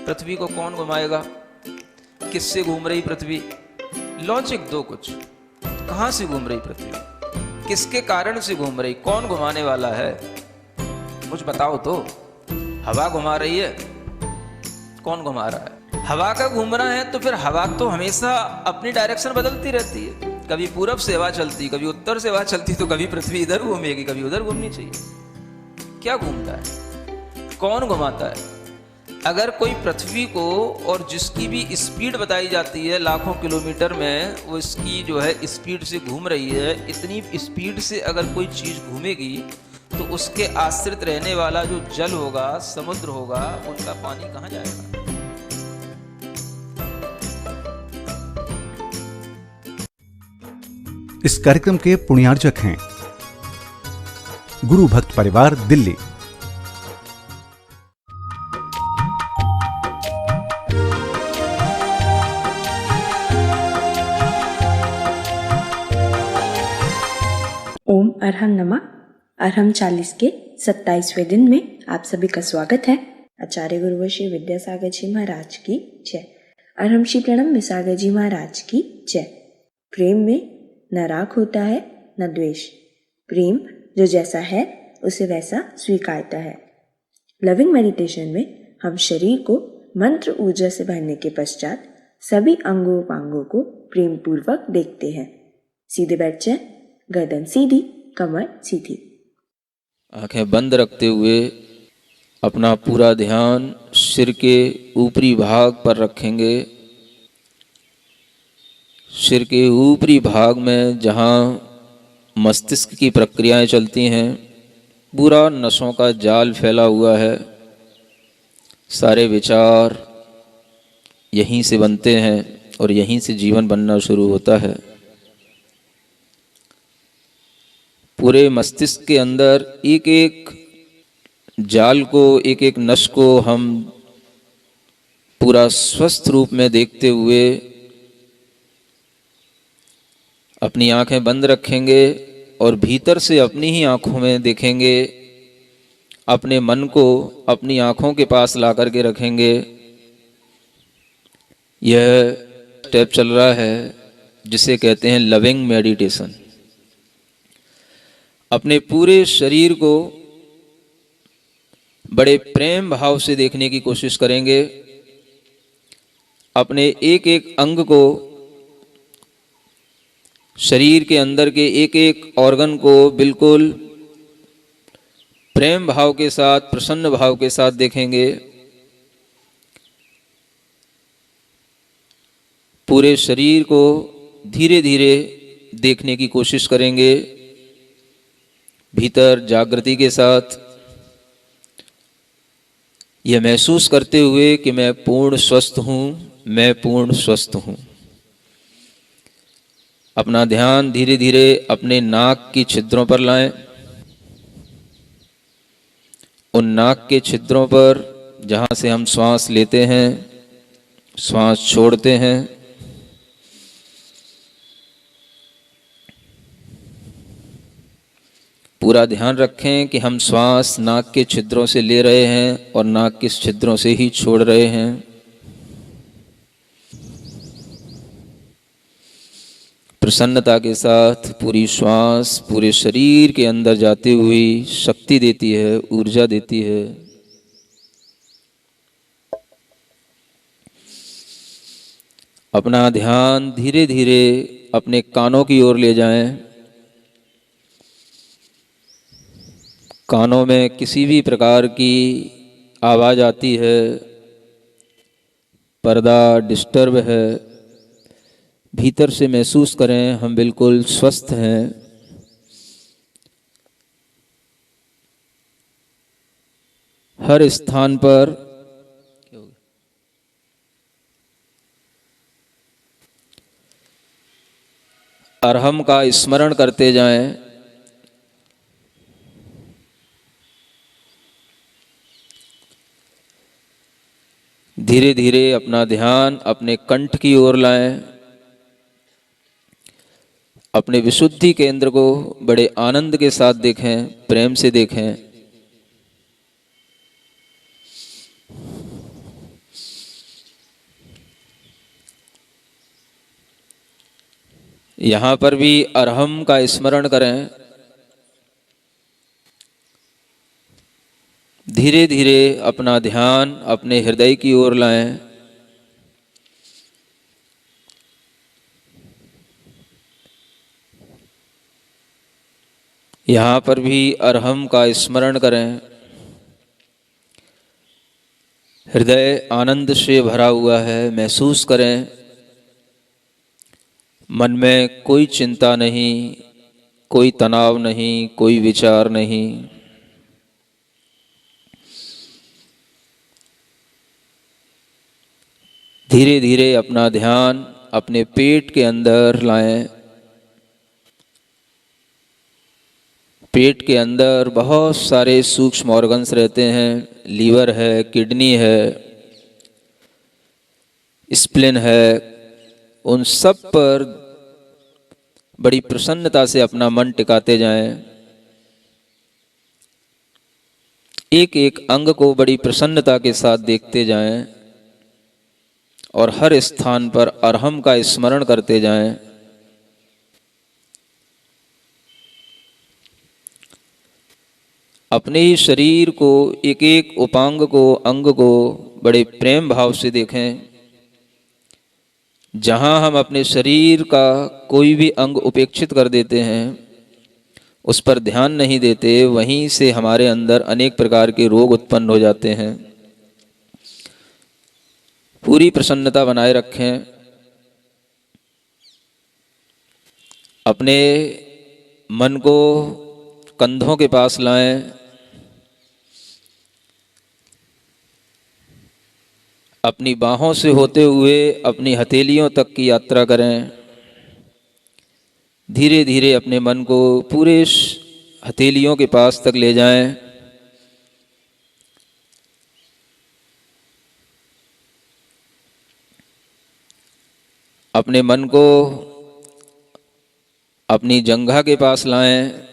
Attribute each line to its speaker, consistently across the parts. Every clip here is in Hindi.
Speaker 1: पृथ्वी को कौन घुमाएगा? किससे घूम रही पृथ्वी? लॉजिक दो कुछ। कहां से घूम रही पृथ्वी? किसके कारण से घूम रही? कौन घुमाने वाला है? कुछ बताओ तो। हवा घुमा रही है? कौन घुमा रहा है? हवा का घूमना है तो फिर हवा तो हमेशा अपनी डायरेक्शन बदलती रहती है। कभी पूरब से हवा चलती, कभी उत्तर से हवा चलती, तो कभी पृथ्वी इधर घूमेगी, कभी उधर घूमनी चाहिए। क्या घूमता है? कौन घुमाता है? अगर कोई पृथ्वी को, और जिसकी भी स्पीड बताई जाती है लाखों किलोमीटर में, वो इसकी जो है स्पीड से घूम रही है, इतनी स्पीड से अगर कोई चीज घूमेगी तो उसके आश्रित रहने वाला जो जल होगा, समुद्र होगा, उनका पानी कहाँ जाएगा?
Speaker 2: इस कार्यक्रम के पुण्यार्जक हैं गुरु भक्त परिवार, दिल्ली।
Speaker 3: ओम अरहम नमः। अरहम 40 के 27वें दिन में आप सभी का स्वागत है। आचार्य गुरुवर श्री विद्यासागर जी महाराज की जय। अरहम श्री प्रणम विसागर जी महाराज की जय। प्रेम में न राग होता है न द्वेष। प्रेम जो जैसा है उसे वैसा स्वीकारता है। लविंग मेडिटेशन में हम शरीर को मंत्र ऊर्जा से भरने के पश्चात सभी अंगों उपांगों को प्रेम पूर्वक देखते हैं। सीधे बैठ जाएं, गर्दन सीधी, कमर सीधी।
Speaker 1: आंखें बंद रखते हुए अपना पूरा ध्यान सिर के ऊपरी भाग पर रखेंगे। सिर के ऊपरी भाग में जहाँ मस्तिष्क की प्रक्रियाएं चलती हैं, पूरा नसों का जाल फैला हुआ है। सारे विचार यहीं से बनते हैं और यहीं से जीवन बनना शुरू होता है। पूरे मस्तिष्क के अंदर एक एक जाल को, एक एक नस को हम पूरा स्वस्थ रूप में देखते हुए अपनी आंखें बंद रखेंगे और भीतर से अपनी ही आंखों में देखेंगे। अपने मन को अपनी आंखों के पास ला करके रखेंगे। यह स्टेप चल रहा है जिसे कहते हैं लविंग मेडिटेशन। अपने पूरे शरीर को बड़े प्रेम भाव से देखने की कोशिश करेंगे। अपने एक एक अंग को, शरीर के अंदर के एक एक ऑर्गन को बिल्कुल प्रेम भाव के साथ, प्रसन्न भाव के साथ देखेंगे। पूरे शरीर को धीरे धीरे देखने की कोशिश करेंगे, भीतर जागृति के साथ, यह महसूस करते हुए कि मैं पूर्ण स्वस्थ हूँ, मैं पूर्ण स्वस्थ हूँ। अपना ध्यान धीरे धीरे अपने नाक की छिद्रों पर लाएं। उन नाक के छिद्रों पर जहाँ से हम श्वास लेते हैं, श्वास छोड़ते हैं, पूरा ध्यान रखें कि हम श्वास नाक के छिद्रों से ले रहे हैं और नाक के छिद्रों से ही छोड़ रहे हैं। प्रसन्नता के साथ पूरी श्वास पूरे शरीर के अंदर जाती हुई शक्ति देती है, ऊर्जा देती है। अपना ध्यान धीरे धीरे अपने कानों की ओर ले जाएं। कानों में किसी भी प्रकार की आवाज़ आती है, पर्दा डिस्टर्ब है, भीतर से महसूस करें हम बिल्कुल स्वस्थ हैं। हर स्थान पर अरहम का स्मरण करते जाएं। धीरे धीरे अपना ध्यान अपने कंठ की ओर लाएं। अपने विशुद्धि केंद्र को बड़े आनंद के साथ देखें, प्रेम से देखें। यहाँ पर भी अरहम का स्मरण करें। धीरे धीरे अपना ध्यान अपने हृदय की ओर लाएं। यहाँ पर भी अरहम का स्मरण करें। हृदय आनंद से भरा हुआ है, महसूस करें। मन में कोई चिंता नहीं, कोई तनाव नहीं, कोई विचार नहीं। धीरे धीरे अपना ध्यान अपने पेट के अंदर लाएं। पेट के अंदर बहुत सारे सूक्ष्म ऑर्गन्स रहते हैं। लीवर है, किडनी है, स्प्लीन है। उन सब पर बड़ी प्रसन्नता से अपना मन टिकाते जाएं। एक एक अंग को बड़ी प्रसन्नता के साथ देखते जाएं और हर स्थान पर अरहम का स्मरण करते जाएं। अपने ही शरीर को, एक एक उपांग को, अंग को बड़े प्रेम भाव से देखें। जहां हम अपने शरीर का कोई भी अंग उपेक्षित कर देते हैं, उस पर ध्यान नहीं देते, वहीं से हमारे अंदर अनेक प्रकार के रोग उत्पन्न हो जाते हैं। पूरी प्रसन्नता बनाए रखें। अपने मन को कंधों के पास लाएं। अपनी बाहों से होते हुए अपनी हथेलियों तक की यात्रा करें। धीरे धीरे अपने मन को पूरे हथेलियों के पास तक ले जाएं। अपने मन को अपनी जंघा के पास लाएं।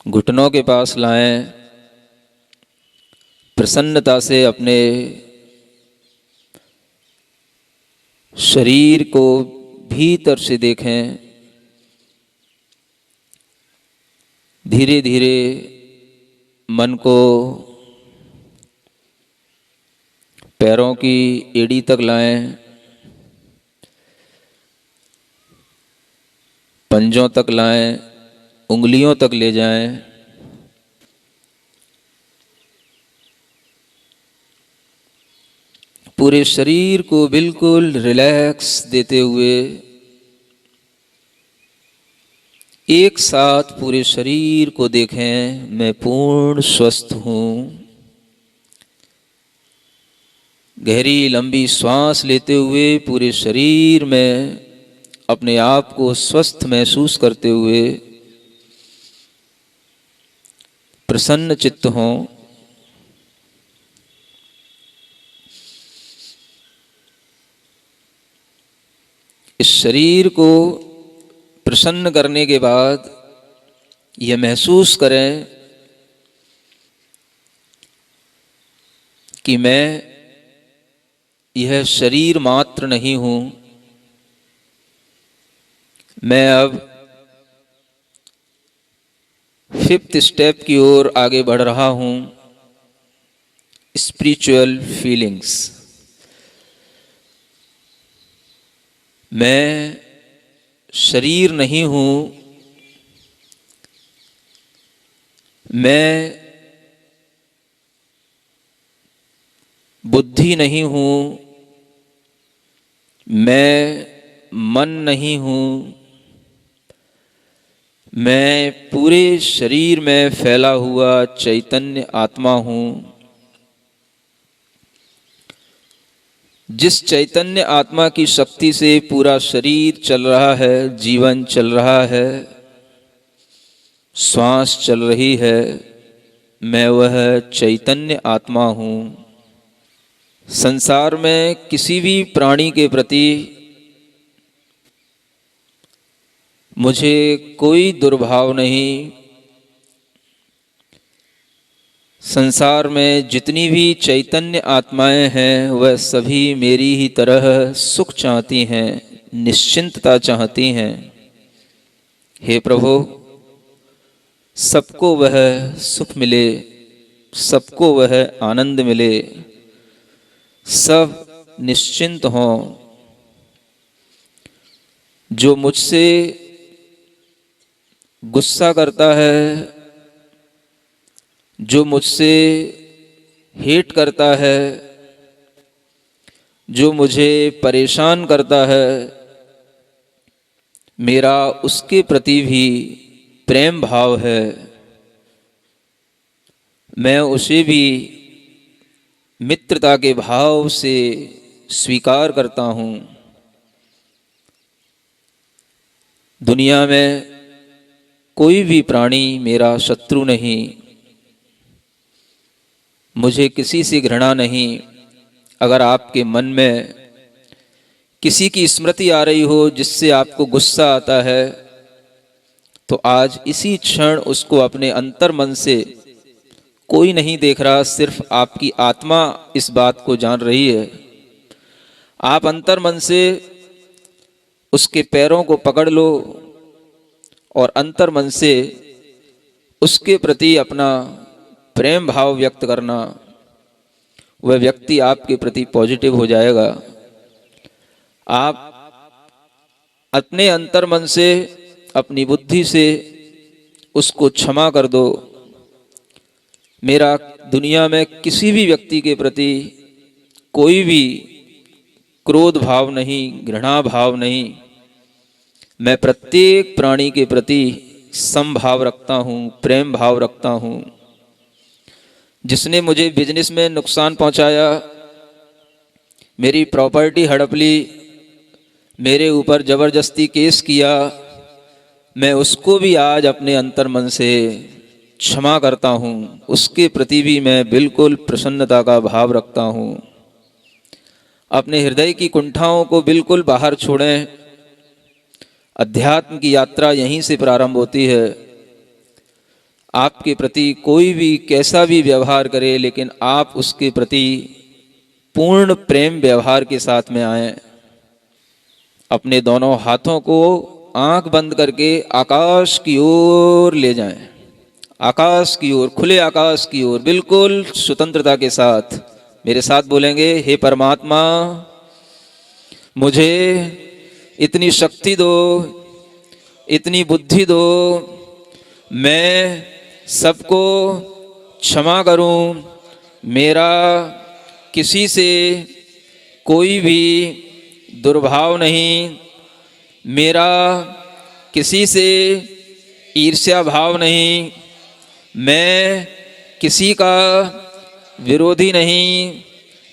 Speaker 1: घुटनों के पास लाएं। प्रसन्नता से अपने शरीर को भीतर से देखें। धीरे धीरे मन को पैरों की एड़ी तक लाएं, पंजों तक लाएं, उंगलियों तक ले जाएं। पूरे शरीर को बिल्कुल रिलैक्स देते हुए एक साथ पूरे शरीर को देखें। मैं पूर्ण स्वस्थ हूँ। गहरी लंबी श्वास लेते हुए पूरे शरीर में अपने आप को स्वस्थ महसूस करते हुए प्रसन्न चित्त हों। इस शरीर को प्रसन्न करने के बाद यह महसूस करें कि मैं यह शरीर मात्र नहीं हूँ। मैं अब 5th स्टेप की ओर आगे बढ़ रहा हूँ, स्पिरिचुअल फीलिंग्स। मैं शरीर नहीं हूँ, मैं बुद्धि नहीं हूँ, मैं मन नहीं हूँ, मैं पूरे शरीर में फैला हुआ चैतन्य आत्मा हूँ। जिस चैतन्य आत्मा की शक्ति से पूरा शरीर चल रहा है, जीवन चल रहा है, श्वास चल रही है, मैं वह चैतन्य आत्मा हूँ। संसार में किसी भी प्राणी के प्रति मुझे कोई दुर्भाव नहीं। संसार में जितनी भी चैतन्य आत्माएं हैं वह सभी मेरी ही तरह सुख चाहती हैं, निश्चिंतता चाहती हैं। हे प्रभु, सबको वह सुख मिले, सबको वह आनंद मिले, सब निश्चिंत हों। जो मुझसे गुस्सा करता है, जो मुझसे हेट करता है, जो मुझे परेशान करता है, मेरा उसके प्रति भी प्रेम भाव है। मैं उसे भी मित्रता के भाव से स्वीकार करता हूँ। दुनिया में कोई भी प्राणी मेरा शत्रु नहीं, मुझे किसी से घृणा नहीं। अगर आपके मन में किसी की स्मृति आ रही हो जिससे आपको गुस्सा आता है, तो आज इसी क्षण उसको अपने अंतर मन से, कोई नहीं देख रहा, सिर्फ आपकी आत्मा इस बात को जान रही है, आप अंतर मन से उसके पैरों को पकड़ लो और अंतर मन से उसके प्रति अपना प्रेम भाव व्यक्त करना। वह व्यक्ति आपके प्रति पॉजिटिव हो जाएगा। आप अपने अंतर मन से, अपनी बुद्धि से उसको क्षमा कर दो। मेरा दुनिया में किसी भी व्यक्ति के प्रति कोई भी क्रोध भाव नहीं, घृणा भाव नहीं। मैं प्रत्येक प्राणी के प्रति समभाव रखता हूँ, प्रेम भाव रखता हूँ। जिसने मुझे बिजनेस में नुकसान पहुँचाया, मेरी प्रॉपर्टी हड़प ली, मेरे ऊपर ज़बरदस्ती केस किया, मैं उसको भी आज अपने अंतर मन से क्षमा करता हूँ। उसके प्रति भी मैं बिल्कुल प्रसन्नता का भाव रखता हूँ। अपने हृदय की कुंठाओं को बिल्कुल बाहर छोड़ें। अध्यात्म की यात्रा यहीं से प्रारंभ होती है। आपके प्रति कोई भी कैसा भी व्यवहार करे, लेकिन आप उसके प्रति पूर्ण प्रेम व्यवहार के साथ में आएं। अपने दोनों हाथों को आंख बंद करके आकाश की ओर ले जाएं, आकाश की ओर, खुले आकाश की ओर, बिल्कुल स्वतंत्रता के साथ। मेरे साथ बोलेंगे, हे परमात्मा, मुझे इतनी शक्ति दो, इतनी बुद्धि दो, मैं सबको क्षमा करूं। मेरा किसी से कोई भी दुर्भाव नहीं, मेरा किसी से ईर्ष्या भाव नहीं, मैं किसी का विरोधी नहीं,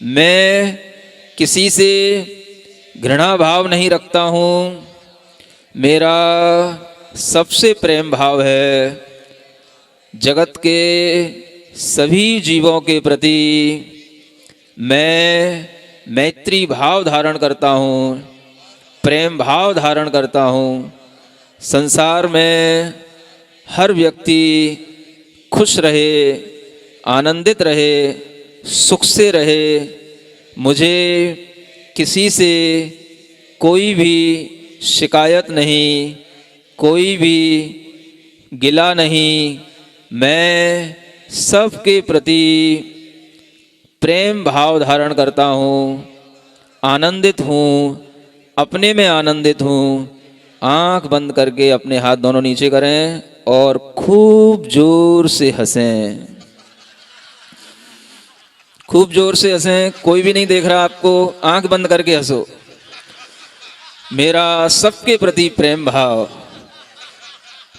Speaker 1: मैं किसी से घृणा भाव नहीं रखता हूँ। मेरा सबसे प्रेम भाव है। जगत के सभी जीवों के प्रति मैं मैत्री भाव धारण करता हूँ, प्रेम भाव धारण करता हूँ। संसार में हर व्यक्ति खुश रहे, आनंदित रहे, सुख से रहे। मुझे किसी से कोई भी शिकायत नहीं, कोई भी गिला नहीं। मैं सबके प्रति प्रेम भाव धारण करता हूँ, आनंदित हूँ, अपने में आनंदित हूँ। आंख बंद करके अपने हाथ दोनों नीचे करें और खूब जोर से हंसें, खूब जोर से हंसें। कोई भी नहीं देख रहा आपको, आंख बंद करके हंसो। मेरा सबके प्रति प्रेम भाव।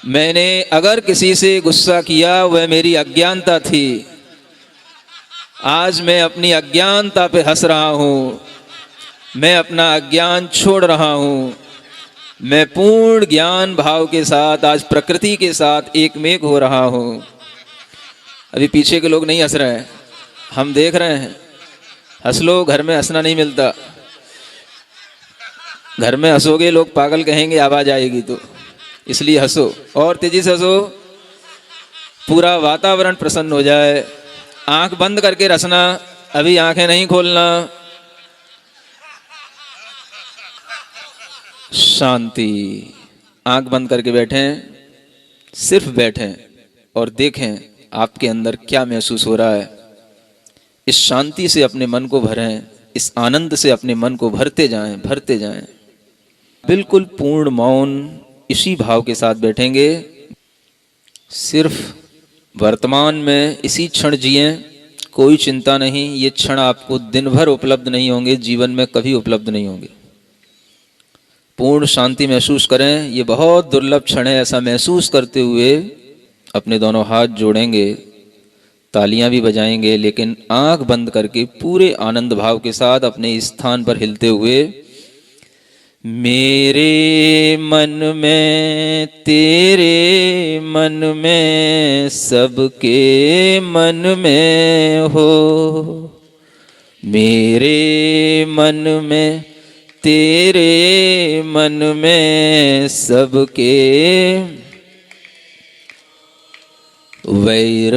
Speaker 1: मैंने अगर किसी से गुस्सा किया, वह मेरी अज्ञानता थी। आज मैं अपनी अज्ञानता पे हंस रहा हूँ। मैं अपना अज्ञान छोड़ रहा हूँ। मैं पूर्ण ज्ञान भाव के साथ आज प्रकृति के साथ एकमेक हो रहा हूँ। अभी पीछे के लोग नहीं हंस रहे हैं, हम देख रहे हैं। हंस लो, घर में हंसना नहीं मिलता। घर में हंसोगे लोग पागल कहेंगे, आवाज आएगी तो, इसलिए हंसो और तेजी से हंसो। पूरा वातावरण प्रसन्न हो जाए। आंख बंद करके रचना, अभी आंखें नहीं खोलना। शांति। आंख बंद करके बैठें, सिर्फ बैठें और देखें आपके अंदर क्या महसूस हो रहा है। इस शांति से अपने मन को भरें, इस आनंद से अपने मन को भरते जाएं, भरते जाएं। बिल्कुल पूर्ण मौन, इसी भाव के साथ बैठेंगे। सिर्फ वर्तमान में इसी क्षण जिएं, कोई चिंता नहीं। ये क्षण आपको दिन भर उपलब्ध नहीं होंगे, जीवन में कभी उपलब्ध नहीं होंगे। पूर्ण शांति महसूस करें, ये बहुत दुर्लभ क्षण है। ऐसा महसूस करते हुए अपने दोनों हाथ जोड़ेंगे, तालियां भी बजाएंगे, लेकिन आंख बंद करके पूरे आनंद भाव के साथ अपने स्थान पर हिलते हुए, मेरे मन में तेरे मन में सबके मन में हो, मेरे मन में तेरे मन में सबके, वैर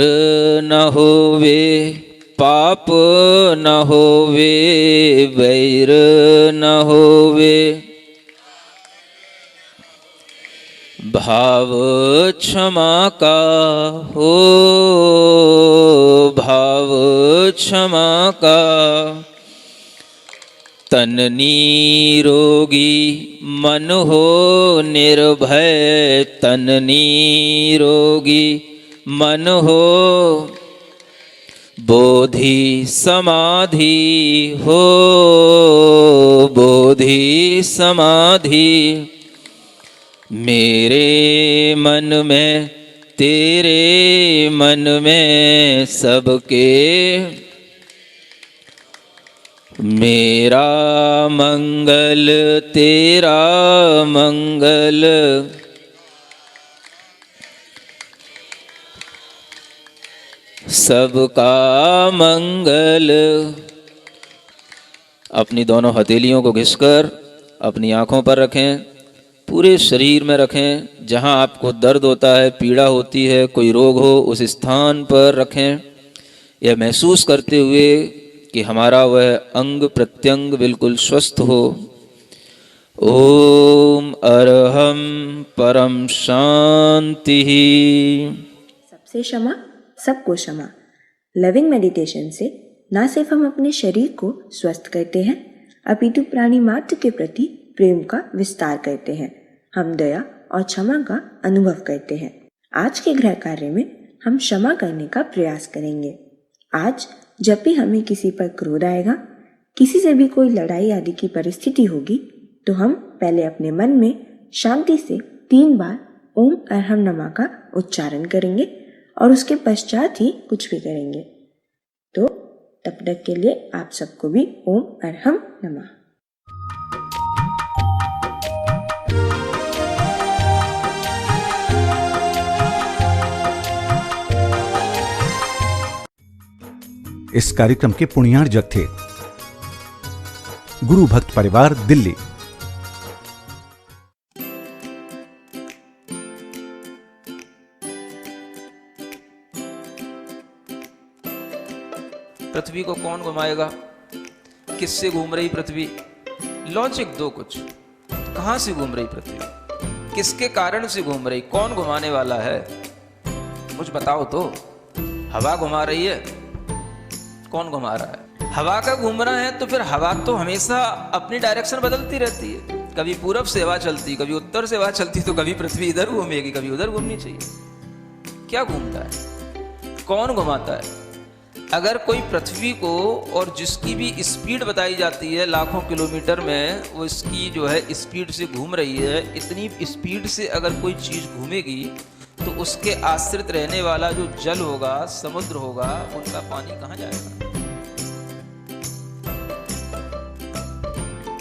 Speaker 1: न होवे पाप न होवे, वैर न होवे, भाव क्षमा का हो, भाव क्षमा का, तन निरोगी मन हो निर्भय, तन निरोगी मन हो, बोधि समाधि हो, बोधि समाधि, मेरे मन में तेरे मन में सबके, मेरा मंगल तेरा मंगल, सबका मंगल। अपनी दोनों हथेलियों को घिसकर अपनी आँखों पर रखें, पूरे शरीर में रखें। जहाँ आपको दर्द होता है, पीड़ा होती है, कोई रोग हो, उस स्थान पर रखें। यह महसूस करते हुए कि हमारा वह अंग प्रत्यंग बिल्कुल स्वस्थ हो। ओम अरहम परम शांति।
Speaker 3: सबसे क्षमा, सबको क्षमा। लविंग मेडिटेशन से न सिर्फ हम अपने शरीर को स्वस्थ करते हैं, अपितु प्राणी मात्र के प्रति प्रेम का विस्तार करते हैं। हम दया और क्षमा का अनुभव करते हैं। आज के गृह कार्य में हम क्षमा करने का प्रयास करेंगे। आज जब भी हमें किसी पर क्रोध आएगा, किसी से भी कोई लड़ाई आदि की परिस्थिति होगी, तो हम पहले अपने मन में शांति से 3 बार ओम अरहम नमः का उच्चारण करेंगे और उसके पश्चात ही कुछ भी करेंगे। तो तब तक के लिए आप सबको भी ओम अरहम नमः।
Speaker 2: इस कार्यक्रम के पुण्यार्जक थे गुरु भक्त परिवार, दिल्ली।
Speaker 1: पृथ्वी को कौन घुमाएगा? किससे घूम रही पृथ्वी? लॉजिक दो कुछ। कहां से घूम रही पृथ्वी? किसके कारण से घूम रही? कौन घुमाने वाला है? कुछ बताओ तो। हवा घुमा रही है? कौन घुमा रहा है? हवा का घूमना है तो फिर हवा तो हमेशा अपनी डायरेक्शन बदलती रहती है। कभी पूरब से हवा चलती, कभी उत्तर से हवा चलती, तो कभी पृथ्वी इधर घूमेगी, कभी उधर घूमनी चाहिए। क्या घूमता है? कौन घुमाता है? अगर कोई पृथ्वी को, और जिसकी भी स्पीड बताई जाती है लाखों किलोमीटर में, वो इसकी जो है स्पीड से घूम रही है, इतनी स्पीड से अगर कोई चीज घूमेगी तो उसके आश्रित रहने वाला जो जल होगा, समुद्र होगा, उनका पानी कहाँ जाएगा?